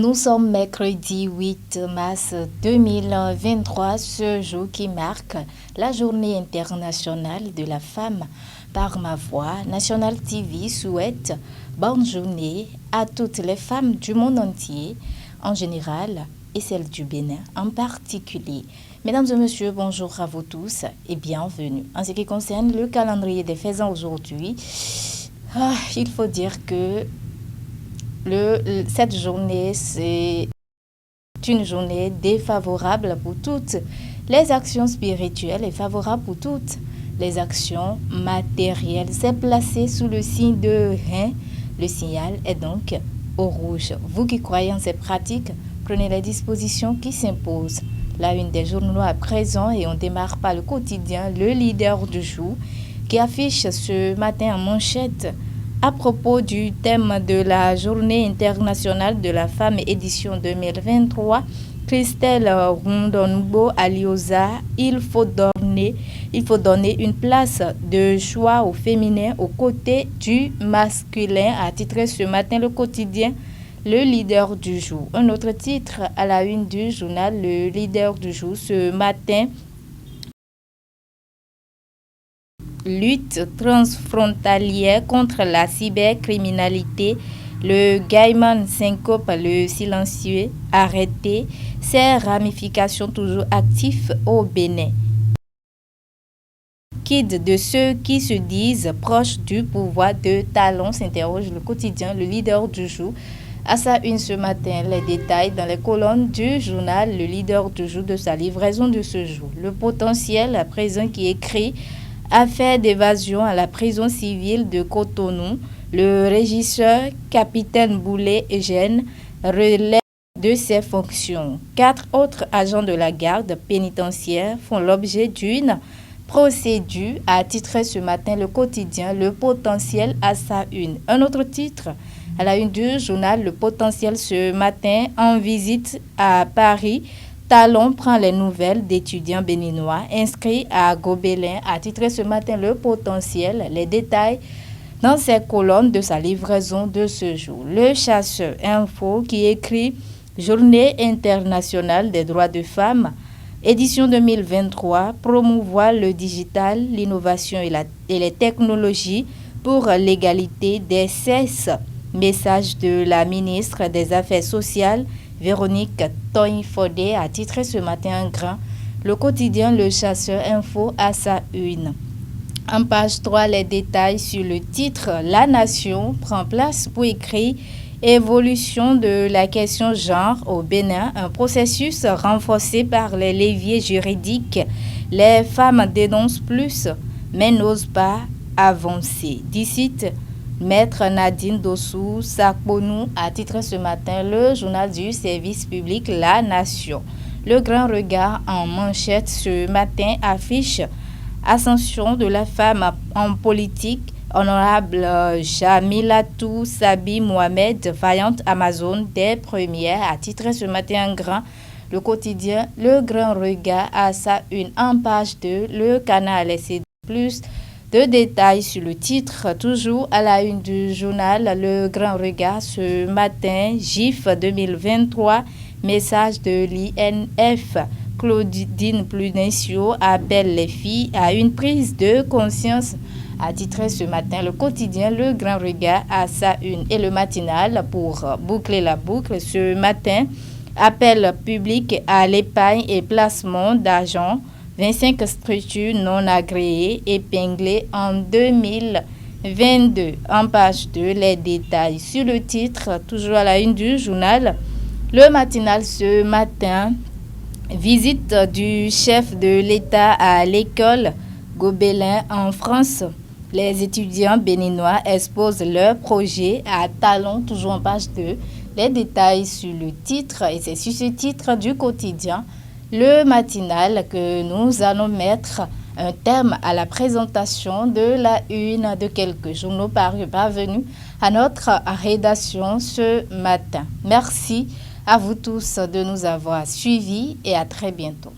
Nous sommes mercredi 8 mars 2023, ce jour qui marque la journée internationale de la femme. Par ma voix, National TV souhaite bonne journée à toutes les femmes du monde entier en général et celles du Bénin en particulier. Mesdames et messieurs, bonjour à vous tous et bienvenue. En ce qui concerne le calendrier des faisans aujourd'hui, il faut dire que cette journée, c'est une journée défavorable pour toutes les actions spirituelles et favorable pour toutes les actions matérielles. C'est placé sous le signe de Rein. Le signal est donc au rouge. Vous qui croyez en ces pratiques, prenez les dispositions qui s'imposent. La une des journaux à présent et on démarre par le quotidien Le Leader du jour qui affiche ce matin en manchette à propos du thème de la Journée internationale de la femme édition 2023, Christelle Rondonbo Alioza, il faut donner une place de choix au féminin aux côtés du masculin, a titré ce matin le quotidien Le Leader du jour. Un autre titre à la une du journal Le Leader du jour ce matin. Lutte transfrontalière contre la cybercriminalité, le Gaiman syncope le silencieux arrêté, ses ramifications toujours actives au Bénin. Kid de ceux qui se disent proches du pouvoir de Talon s'interroge le quotidien Le Leader du jour. À sa une ce matin, les détails dans les colonnes du journal Le Leader du jour de sa livraison de ce jour. Le potentiel à présent qui écrit affaire d'évasion à la prison civile de Cotonou, le régisseur capitaine Boulet Eugène relève de ses fonctions. 4 autres agents de la garde pénitentiaire font l'objet d'une procédure, a titré ce matin le quotidien Le Potentiel à sa une. Un autre titre à la une du journal Le Potentiel ce matin en visite à Paris. Talon prend les nouvelles d'étudiants béninois inscrits à Gobelin, a titré ce matin Le Potentiel. Les détails dans ces colonnes de sa livraison de ce jour. Le Chasseur Info qui écrit Journée internationale des droits de femmes, édition 2023, promouvoir le digital, l'innovation et les technologies pour l'égalité des sexes. Message de la ministre des Affaires sociales, Véronique Toyin-Fodé, a titré ce matin en grand le quotidien Le Chasseur Info à sa une. En page 3, les détails sur le titre La Nation prend place pour écrire Évolution de la question genre au Bénin, un processus renforcé par les leviers juridiques. Les femmes dénoncent plus mais n'osent pas avancer. D'ici Maître Nadine Dossou Sakponou a titré ce matin le journal du service public La Nation. Le grand regard en manchette ce matin affiche Ascension de la femme en politique. Honorable Jamilatou Sabi Mohamed, vaillante Amazon des premières, a titré ce matin en grand le quotidien Le Grand Regard à sa une. En page 2, le canal laissé plus de détails sur le titre, toujours à la une du journal Le Grand Regard ce matin, GIF 2023, message de l'INF. Claudine Prudencio appelle les filles à une prise de conscience, a titré ce matin le quotidien Le Grand Regard à sa une. Et le matinal, pour boucler la boucle, ce matin, appel public à l'épargne et placement d'argent. 25 structures non agréées épinglées en 2022. En page 2, les détails sur le titre, toujours à la une du journal. Le matinal ce matin, visite du chef de l'État à l'école Gobelin en France. Les étudiants béninois exposent leur projet à Talon, toujours en page 2. Les détails sur le titre, et c'est sur ce titre du quotidien Le Matinal que nous allons mettre un terme à la présentation de la une de quelques journaux parvenus à notre rédaction ce matin. Merci à vous tous de nous avoir suivis et à très bientôt.